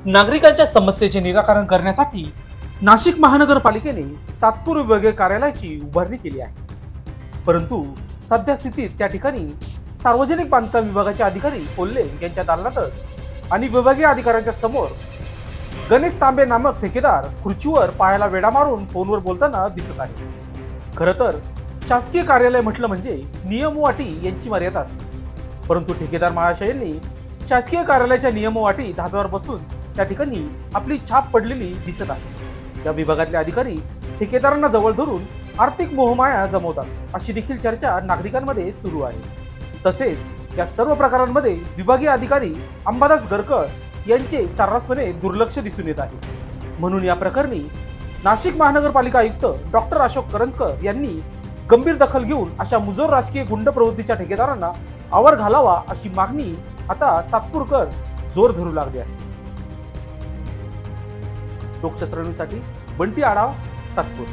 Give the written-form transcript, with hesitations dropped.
नागरिकांच्या समस्येचे निराकरण करण्यासाठी नाशिक महानगरपालिकेने सातपूर विभागीय कार्यालयाची उभारणी केली आहे. परंतु सध्या स्थितीत त्या ठिकाणी सार्वजनिक बांधकाम विभागाचे अधिकारी कोल्हे यांच्या दालनातच आणि विभागीय अधिकाऱ्यांच्या समोर गणेश तांबे नामक ठेकेदार खुर्चीवर पायाला वेढा मारून फोनवर बोलताना दिसत आहे. खरं तर शासकीय कार्यालय म्हटलं म्हणजे नियम व अटी यांची मर्यादा असते, परंतु ठेकेदार महाशयांनी शासकीय कार्यालयाच्या नियम व अटी धाब्यावर बसून त्या ठिकाणी आपली छाप पडलेली दिसत आहे. या विभागातले अधिकारी ठेकेदारांना जवळ धरून आर्थिक मोहमाया जमवतात अशी देखील चर्चा नागरिकांमध्ये सुरू आहे. तसेच या सर्व प्रकारांमध्ये विभागीय अधिकारी अंबादास गरकळ यांचे सर्रासपणे दुर्लक्ष दिसून येत आहे. म्हणून या प्रकरणी नाशिक महानगरपालिका आयुक्त डॉक्टर अशोक करंजकर यांनी गंभीर दखल घेऊन अशा मुजोर राजकीय गुंड प्रवृत्तीच्या ठेकेदारांना आवर घालावा अशी मागणी आता सातपूरकर जोर धरू लागले आहे. लोकशास्त्र न्यूजसाठी बंटी आढाव, सातपूर.